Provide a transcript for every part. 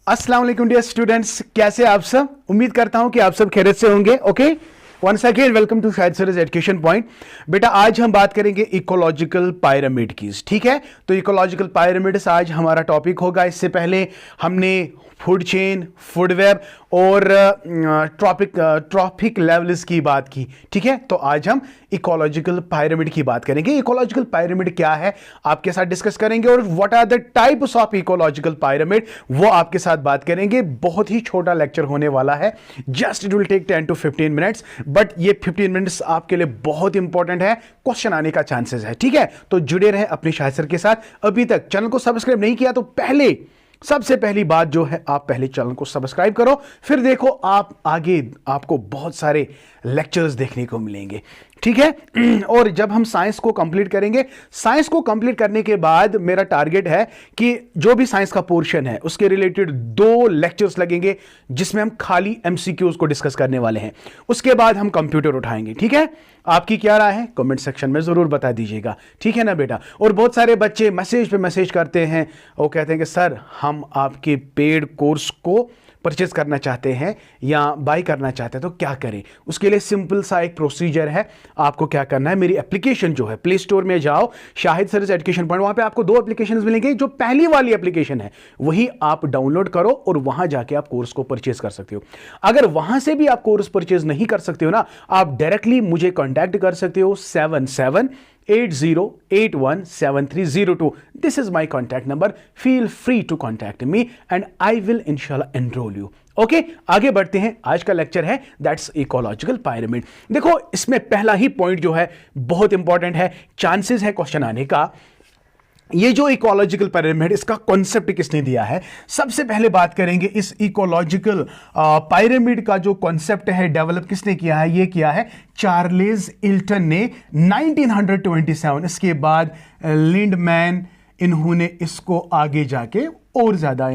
अस्सलाम वालेकुम dear students, कैसे आप सब। उम्मीद करता हूं कि आप सब खैरियत से होंगे। Okay, once again welcome to Shahid Saras education point. बेटा आज हम बात करेंगे इकोलॉजिकल पायरामिड की, ठीक है। तो इकोलॉजिकल पायरामिड्स आज हमारा टॉपिक होगा। इससे पहले हमने फूड चेन, फूड वेब और ट्रॉपिक लेवल्स की बात की, ठीक है। तो आज हम इकोलॉजिकल पायरामिड की बात करेंगे। इकोलॉजिकल पायरामिड क्या है आपके साथ डिस्कस करेंगे, और what are the types of ecological pyramid वो आपके साथ बात करेंगे। बहुत ही छोटा लेक्चर होने वाला है, just it will take 10 to 15 minutes, but ये 15 मिनट्स आपके लिए बहुत इंपॉर्टेंट है, क्वेश्चन आने का चांसेस है, ठीक है। तो जुड़े रहे अपने शाहिद सर के साथ। अभी तक चैनल को सब्सक्राइब नहीं किया तो सबसे पहली बात जो है, आप पहले चैनल को सब्सक्राइब करो, फिर देखो आप आगे आपको बहुत सारे लेक्चर्स देखने को मिलेंगे, ठीक है। और जब हम साइंस को कंप्लीट करेंगे, साइंस को कंप्लीट करने के बाद मेरा टारगेट है कि जो भी साइंस का पोर्शन है उसके रिलेटेड 2 लेक्चर्स लगेंगे, जिसमें हम खाली एमसीक्यूज को डिस्कस करने वाले हैं। उसके बाद हम कंप्यूटर उठाएंगे, ठीक है। आपकी क्या राय है कमेंट सेक्शन में जरूर बता दीजिएगा, ठीक है ना बेटा। और बहुत सारे बच्चे मैसेज पे मैसेज करते हैं, वो कहते हैं कि सर हम आपके पेड कोर्स को परचेज करना चाहते हैं या बाय करना चाहते हैं, तो क्या करें। उसके लिए सिंपल सा एक प्रोसीजर है। आपको क्या करना है, मेरी एप्लीकेशन जो है, प्ले स्टोर में जाओ, शाहिद सरस एजुकेशन पॉइंट, वहां पे आपको 2 एप्लीकेशंस मिलेंगे। जो पहली वाली एप्लीकेशन है वही आप डाउनलोड करो और वहां जाके आप कोर्स को परचेज कर सकते हो। अगर वहां से भी आप कोर्स परचेज नहीं कर सकते हो ना, आप डायरेक्टली मुझे कॉन्टैक्ट कर सकते हो 7780817302। This is my contact number. Feel free to contact me and I will inshallah enroll you. Okay, आगे बढ़ते हैं। आज का लेक्चर है दैट्स इकोलॉजिकल पायरामिड। देखो इसमें पहला ही पॉइंट जो है बहुत इंपॉर्टेंट है, चांसेस है क्वेश्चन आने का। ये जो इकोलॉजिकल पायरामिड, इसका कॉन्सेप्ट किसने दिया है। सबसे पहले बात करेंगे इस इकोलॉजिकल पायरामिड का जो कॉन्सेप्ट है डेवलप किसने किया है। ये किया है चार्ल्स इल्टन ने 1927। इसके बाद लिंडमैन, इन्होंने इसको आगे जाके और ज्यादा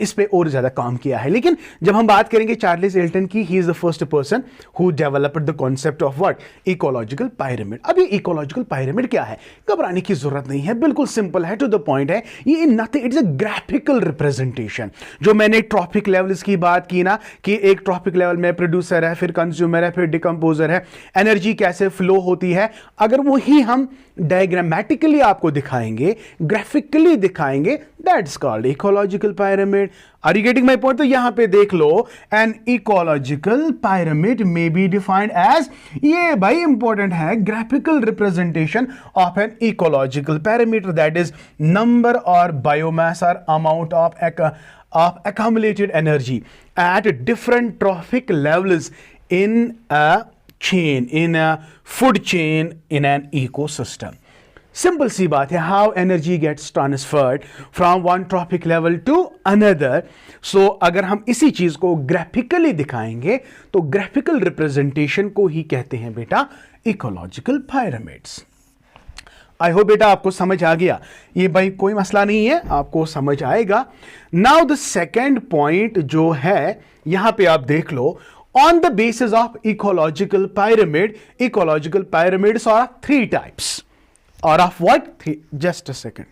इस पे और ज्यादा काम किया है। लेकिन जब हम बात करेंगे चार्ल्स इल्टन की, he is the first person who developed the concept of what, ecological pyramid. अभी इकोलॉजिकल पायरामिड क्या है, घबराने की जरूरत नहीं है, बिल्कुल सिंपल है, टू द पॉइंट है। ये nothing, it's a graphical representation. जो मैंने ट्रॉपिक लेवल्स की बात की ना, कि एक ट्रॉपिक लेवल में प्रोड्यूसर है, फिर कंज्यूमर है, फिर डिकम्पोजर है, एनर्जी कैसे फ्लो होती है, अगर वही हम डायग्रामेटिकली आपको दिखाएंगे, ग्राफिकली दिखाएंगे, that's called ecological pyramid. Are you getting my point. तो यहां पे देख लो, an ecological pyramid may be defined as, ये भाई इंपॉर्टेंट है, graphical representation of an ecological parameter, that is number or biomass or amount of accumulated energy at different trophic levels in a chain, in a food chain, in an ecosystem. Simple सी बात है, how energy gets transferred from one trophic level to another. So अगर हम इसी चीज को graphically दिखाएंगे तो ग्राफिकल रिप्रेजेंटेशन को ही कहते हैं बेटा इकोलॉजिकल पायरामिड्स। आई होप बेटा आपको समझ आ गया। ये भाई कोई मसला नहीं है, आपको समझ आएगा। नाउ द सेकेंड पॉइंट जो है, यहां पे आप देख लो, on the basis of ecological pyramids are 3 types, or of what? Just a second.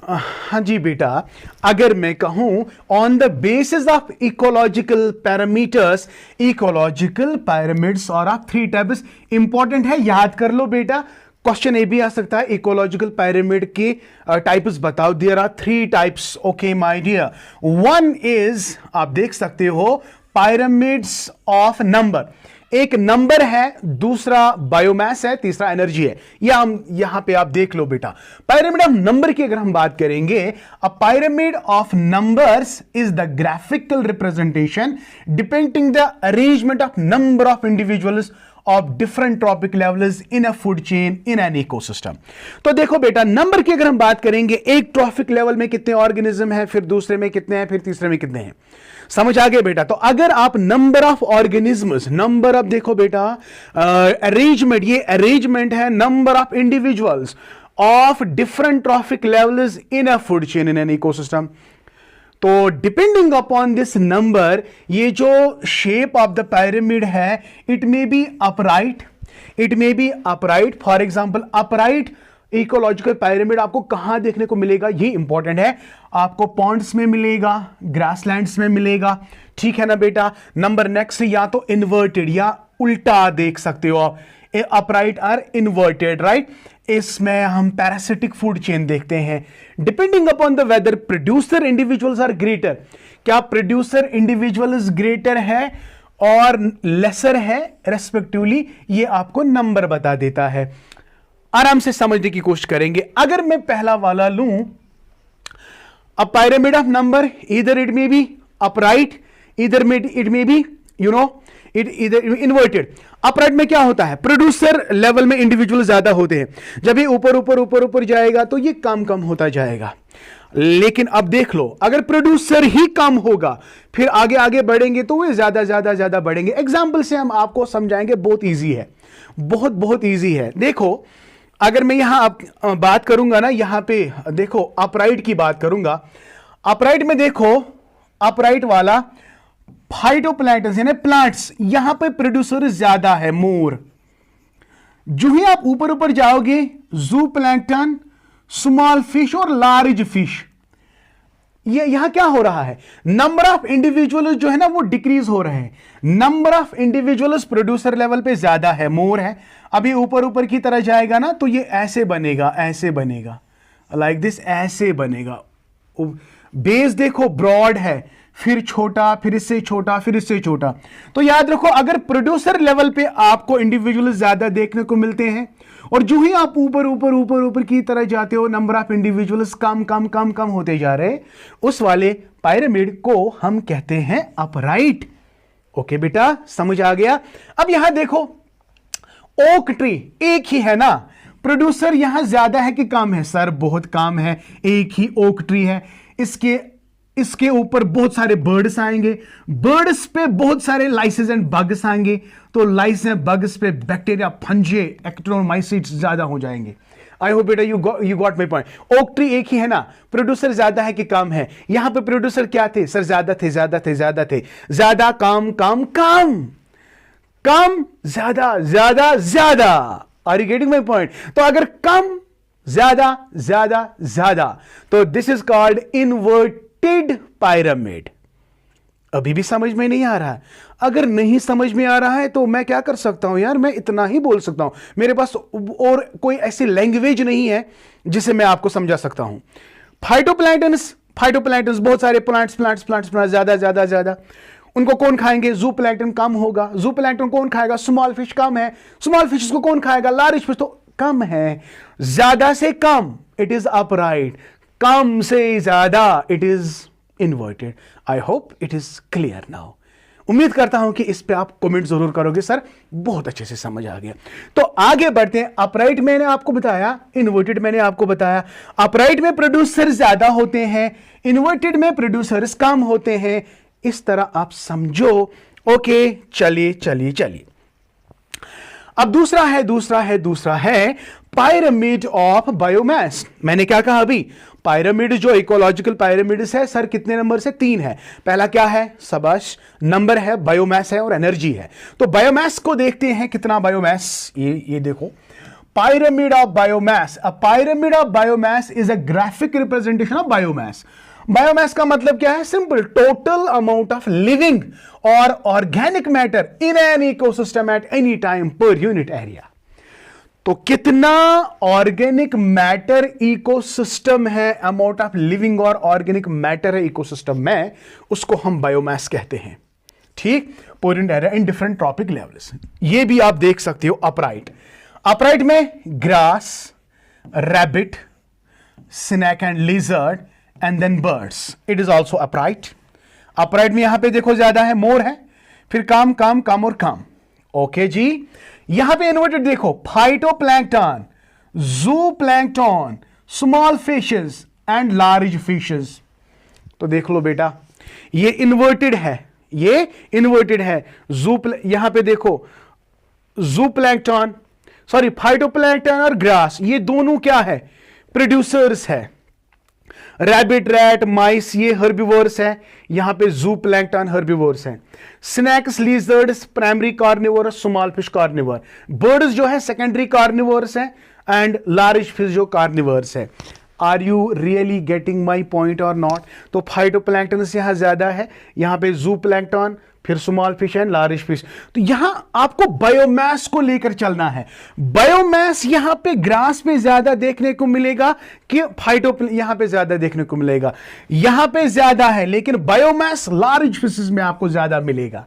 हाँ जी बेटा, अगर मैं कहूं on the basis of ecological parameters, ecological pyramids और ऑफ 3 टाइप्स, इंपॉर्टेंट है, याद कर लो बेटा। क्वेश्चन ये भी आ सकता है, इकोलॉजिकल पायरामिड के टाइप्स बताओ। There are 3 types, okay my dear. One is, आप देख सकते हो, पायरामिड्स ऑफ नंबर। एक नंबर है, दूसरा बायोमास है, तीसरा एनर्जी है। या हम यहां पे आप देख लो बेटा, पायरामिड ऑफ नंबर की अगर हम बात करेंगे, a pyramid of numbers is the graphical representation depending the arrangement of number of individuals of different trophic levels in a food chain in an ecosystem। तो देखो बेटा, नंबर की अगर हम बात करेंगे, एक ट्रॉफिक लेवल में कितने ऑर्गेनिज्म है, फिर दूसरे में कितने हैं, फिर तीसरे में कितने हैं, समझ आ गए बेटा। तो अगर आप number of organisms, number of देखो बेटा, अरेंजमेंट, ये अरेंजमेंट है number of individuals of different trophic levels in a food chain in an ecosystem. तो डिपेंडिंग अपॉन दिस नंबर, ये जो शेप ऑफ द पिरामिड है, it may be upright, for example upright ecological pyramid आपको कहां देखने को मिलेगा, ये इंपॉर्टेंट है। आपको पॉन्ड्स में मिलेगा, ग्रासलैंड्स में मिलेगा, ठीक है ना बेटा। नंबर नेक्स्ट, या तो इन्वर्टेड या उल्टा देख सकते हो आप, अपराइट और इन्वर्टेड, राइट। इसमें हम पैरासिटिक फूड चेन देखते हैं। Depending upon the whether producer individuals are greater, क्या प्रोड्यूसर इंडिविजुअल्स ग्रेटर है और लेसर है रेस्पेक्टिवली, ये आपको नंबर बता देता है। आराम से समझने की कोशिश करेंगे। अगर मैं पहला वाला लूं, अ pyramid of number, either it may be upright, either it may be either inverted। Upright में क्या होता है, प्रोड्यूसर लेवल में इंडिविजुअल ज्यादा होते हैं, जब ये ऊपर ऊपर ऊपर ऊपर जाएगा तो ये कम कम होता जाएगा। लेकिन अब देख लो, अगर प्रोड्यूसर ही कम होगा फिर आगे आगे बढ़ेंगे तो वे ज्यादा ज्यादा ज्यादा बढ़ेंगे। एग्जाम्पल से हम आपको समझाएंगे, बहुत ईजी है, बहुत बहुत ईजी है। देखो, अगर मैं यहां बात करूंगा ना, यहां पे देखो अपराइट की बात करूंगा। अपराइट में देखो, अपराइट वाला फाइटोप्लैंक्टन यानी प्लांट्स, यहां पे प्रोड्यूसर ज्यादा है, मोर। जो ही आप ऊपर ऊपर जाओगे, जू प्लैंक्टन, स्मॉल फिश और लार्ज फिश, ये यहां क्या हो रहा है, नंबर ऑफ इंडिविजुअल्स जो है ना वो डिक्रीज हो रहे हैं। Number of individuals producer level पे ज्यादा है, मोर है। अभी ऊपर ऊपर की तरह जाएगा ना तो ये ऐसे बनेगा, ऐसे बनेगा, लाइक दिस, ऐसे बनेगा। बेस देखो ब्रॉड है, फिर छोटा, फिर इससे छोटा, फिर इससे छोटा। तो याद रखो, अगर प्रोड्यूसर लेवल पे आपको इंडिविजुअल ज्यादा देखने को मिलते हैं और जो ही आप ऊपर ऊपर ऊपर ऊपर की तरह जाते हो, नंबर ऑफ इंडिविजुअल्स कम कम कम कम होते जा रहे, उस वाले पायरामिड को हम कहते हैं अपराइट। ओके बेटा, समझ आ गया। अब यहां देखो, ओक ट्री एक ही है ना, प्रोड्यूसर यहां ज्यादा है कि कम है, सर बहुत कम है, एक ही ओक ट्री है। इसके ऊपर बहुत सारे बर्ड्स आएंगे, बर्ड्स पे बहुत सारे लाइसेस एंड बग्स आएंगे, तो लाइस एंड बग्स पे बैक्टीरिया, फंजे, एक्टोमाइसिट्स ज्यादा हो जाएंगे। आई होप बेटा you got my point. Oak tree एक ही है ना, प्रोड्यूसर ज्यादा है कि कम है। यहां पे प्रोड्यूसर क्या थे, सर ज्यादा थे, ज्यादा थे, ज्यादा थे, ज्यादा, कम कम कम, कम ज्यादा, ज्यादा ज्यादा। Are you getting my point? तो अगर कम ज्यादा ज्यादा ज्यादा, तो this is called inverted pyramid. अभी भी समझ में नहीं आ रहा है? अगर नहीं समझ में आ रहा है तो मैं क्या कर सकता हूं यार, मैं इतना ही बोल सकता हूं, मेरे पास और कोई ऐसी लैंग्वेज नहीं है जिसे मैं आपको समझा सकता हूं। फाइटोप्लैंक्टन्स बहुत सारे प्लांट्स ज्यादा ज्यादा ज्यादा, उनको कौन खाएंगे, जू प्लैंक्टन कम होगा। जू प्लैंक्टन कौन खाएगा, स्मॉल फिश कम है। स्मॉल फिश को कौन खाएगा, लार्ज फिश तो कम है। ज्यादा से कम इट इज अपराइट, कम से ज्यादा it is inverted. I hope it is clear now. उम्मीद करता हूं कि इस पे आप कमेंट जरूर करोगे, सर बहुत अच्छे से समझ आ गया। तो आगे बढ़ते हैं। अपराइट मैंने आपको बताया, इन्वर्टेड मैंने आपको बताया। अपराइट में प्रोड्यूसर ज्यादा होते हैं, इन्वर्टेड में प्रोड्यूसर्स कम होते हैं। इस तरह आप समझो। ओके, चलिए चलिए चलिए। अब दूसरा है पायरामिड ऑफ बायोमास। मैंने क्या कहा अभी, पायरामिड जो इकोलॉजिकल पायरामिड है सर कितने नंबर से, 3 है। पहला क्या है, सबश नंबर है, बायोमास है और एनर्जी है। तो बायोमास को देखते हैं, कितना बायोमास, ये देखो, pyramid of biomass. A pyramid of biomass is a graphic representation of biomass. Biomass का मतलब क्या है, simple, total amount of living or organic matter in an ecosystem at any time per unit area. तो कितना organic matter ecosystem है, amount of living or organic matter है ecosystem में, उसको हम बायोमास कहते हैं। ठीक, per unit area in different trophic levels. ये भी आप देख सकते हो अपराइट में grass, rabbit, snake and lizard and then birds, it is also upright. Upright में यहां पे देखो ज्यादा है, मोर है, फिर काम काम काम और काम। ओके जी। यहां पे इन्वर्टेड देखो, फाइटोप्लैंक्टन, जू plankton, small fishes and large fishes. तो देख लो बेटा, ये इन्वर्टेड है, ये इन्वर्टेड है। यहां पे देखो जू प्लैंक्टन, सॉरी फाइटोप्लैंक्टन और ग्रास, ये दोनों क्या है, प्रोड्यूसर्स है। रैबिट, रैट, माइस ये हर्बिवोर्स है, यहां पे जू प्लैंक्टन हर्बिवोर्स है। Snakes, lizards primary carnivore, small fish carnivore. Birds जो है सेकेंडरी कार्निवोर्स है एंड लार्ज फिश जो कार्निवर्स है। Are you really getting my point और नॉट? तो फाइटोप्लैंक्टन यहां ज्यादा है, यहां पे जू प्लैंक्टन, फिर small fish and large fish. तो यहां आपको बायोमास को लेकर चलना है। बायोमास यहां पे ग्रास पे ज्यादा देखने को मिलेगा कि यहां पे ज्यादा देखने को मिलेगा? यहां पे ज्यादा है, लेकिन बायोमास लार्ज फिशेस में आपको ज्यादा मिलेगा।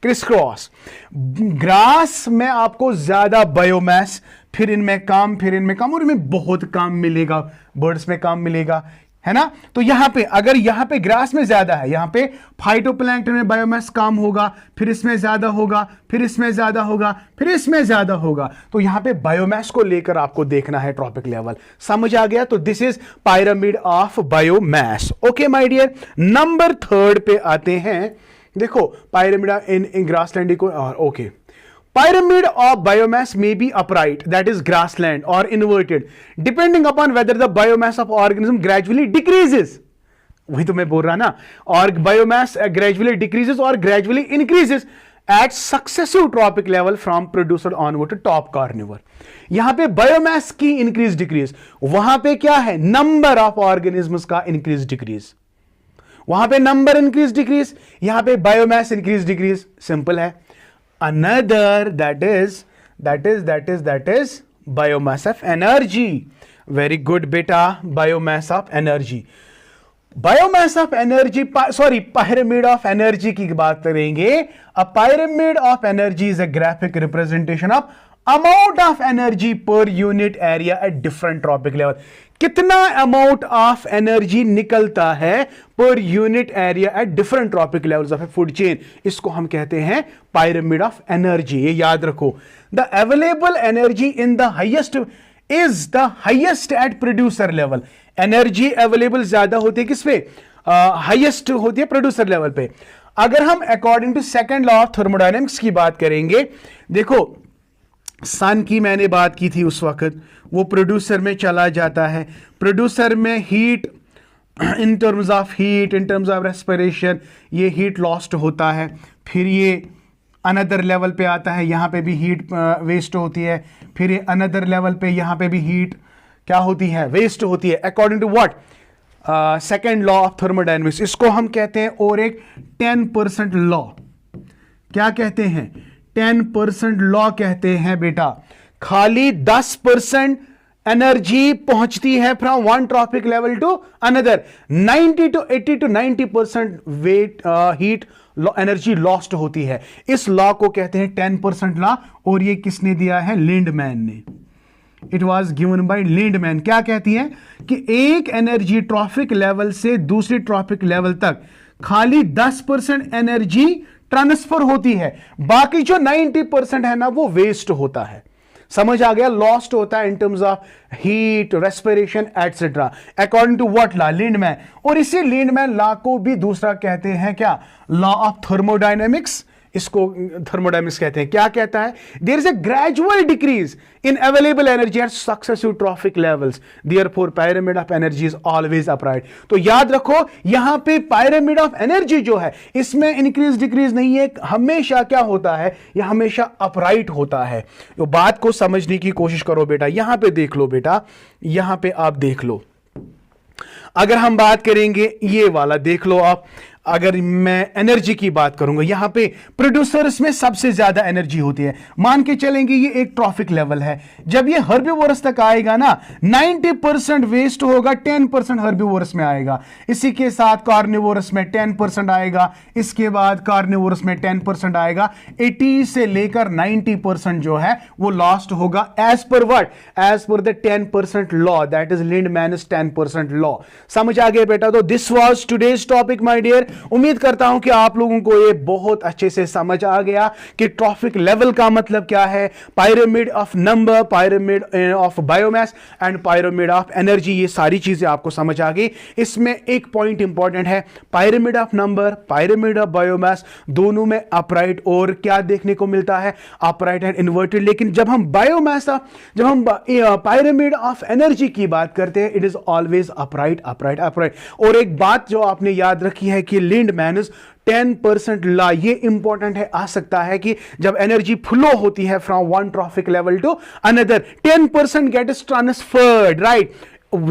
क्रिस क्रॉस, ग्रास में आपको ज्यादा बायोमास, फिर इनमें कम, फिर इनमें कम, और इनमें बहुत कम मिलेगा, बर्ड्स में कम मिलेगा, है ना? तो यहां पे अगर यहां पे ग्रास में ज्यादा है, यहां पे फाइटोप्लैंक्टन में बायोमास कम होगा, फिर इसमें ज्यादा होगा, फिर इसमें ज्यादा होगा, फिर इसमें ज्यादा होगा। तो यहां पे बायोमास को लेकर आपको देखना है ट्रॉपिक लेवल। समझ आ गया? तो this is pyramid of biomass. Okay my dear, number 3 पे आते हैं। देखो पायरामिड इन ग्रासलैंड को, okay, pyramid of biomass may be upright, that is grassland, or inverted depending upon whether the biomass of organism gradually decreases, वही तो मैं बोल रहा ना, और biomass gradually decreases or gradually increases at successive trophic level from producer onward to top carnivore। यहां पे biomass की increase decrease, वहां पे क्या है? number of organisms का increase decrease, वहां पे number increase decrease, यहां पे biomass increase decrease, simple है। Another that is biomass of energy। Very good beta, biomass of energy। biomass of energy, sorry, pyramid of energy की बात करेंगे। A pyramid of energy is a graphic representation of amount of energy per unit area at different trophic level। कितना amount of energy निकलता है पर unit area at different trophic levels of A food chain, इसको हम कहते हैं pyramid of energy. ये याद रखो। The available energy in the highest is the highest eight producer level. Energy available ज्यादा होती है किस पे? हाईएस्ट होती है प्रोड्यूसर लेवल पे। अगर हम according to second law of thermodynamics की बात करेंगे, देखो सन की मैंने बात की थी उस वक्त, वो प्रोड्यूसर में चला जाता है। प्रोड्यूसर में heat, in terms of heat, in terms of respiration, ये हीट लॉस्ट होता है। फिर ये अनदर लेवल पे आता है, यहाँ पे भी हीट वेस्ट होती है। फिर ये अनदर लेवल पे यहाँ पे भी हीट क्या होती है? वेस्ट होती है। According to what? Second law of thermodynamics. इसको हम कहते हैं और एक 10% लॉ। क्या कहते हैं? 10% लॉ कहते हैं बेटा। खाली 10% एनर्जी पहुंचती है from one trophic level to another. 90 to 80 to 90% wet heat energy lost होती है। इस लॉ को कहते हैं 10% लॉ, और ये किसने दिया है? लिंडमैन ने। It was given by Lindeman. क्या कहती है कि एक एनर्जी ट्रॉपिक लेवल से दूसरी ट्रॉपिक लेवल तक खाली 10% एनर्जी ट्रांसफर होती है, बाकी जो 90% है ना वो वेस्ट होता है। समझ आ गया? लॉस्ट होता है in terms of heat, respiration etcetera, according to what law? Lindeman. और इसी लिंडमैन लॉ को भी दूसरा कहते हैं क्या? Law of thermodynamics. इसको थर्मोडायनेमिक्स कहते हैं। क्या कहता है? There is a gradual decrease in available energy at successive trophic levels, therefore pyramid of energy is always upright. तो याद रखो यहां पे पायरामिड ऑफ एनर्जी जो है इसमें इंक्रीज डिक्रीज नहीं है, हमेशा क्या होता है? यह हमेशा अपराइट होता है। तो बात को समझने की कोशिश करो बेटा। यहां पे देख लो बेटा, यहां पे आप देख लो। अगर हम बात करेंगे ये वाला देख लो आप, अगर मैं एनर्जी की बात करूंगा, यहां पे प्रोड्यूसर्स में सबसे ज्यादा एनर्जी होती है। मान के चलेंगे ये एक ट्रॉफिक लेवल है, जब ये हर्बीवोरस तक आएगा ना 90% वेस्ट होगा, 10% हर्बीवोरस में आएगा। इसी के साथ कार्निवोरस में 10% आएगा, इसके बाद कार्निवोरस में 10% आएगा। 80 से लेकर 90% जो है वो लॉस्ट होगा as per what? As per the 10% law, that is Lindeman's 10% law. समझ आ गया बेटा? तो this was today's topic my dear. उम्मीद करता हूं कि आप लोगों को ये बहुत अच्छे से समझ आ गया कि ट्रॉफिक लेवल का मतलब क्या है, pyramid of number, pyramid of biomass and pyramid of energy. ये सारी चीजें आपको समझ आ गई। इसमें एक पॉइंट इंपॉर्टेंट है, pyramid of number, pyramid of biomass, दोनों में अपराइट और क्या देखने को मिलता है? Upright and inverted. लेकिन जब हम बायोमास, जब हम पायरामिड ऑफ एनर्जी की बात करते हैं, it is always upright, upright, upright. और एक बात जो आपने याद रखी है कि लिंडमैन्स 10% लॉ, ये इंपॉर्टेंट है, आ सकता है कि जब एनर्जी फ्लो होती है from one trophic level to another, 10% gets transferred, right?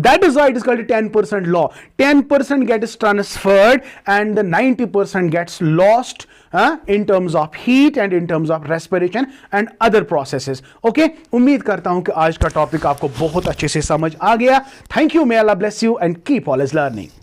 That is why it is called a 10% law. 10% gets transferred and the 90% gets lost in terms of heat and in terms of respiration and other processes. Okay? उम्मीद करता हूं कि आज का topic आपको बहुत अच्छे से समझ आ गया. Thank you. May Allah bless you and keep always learning.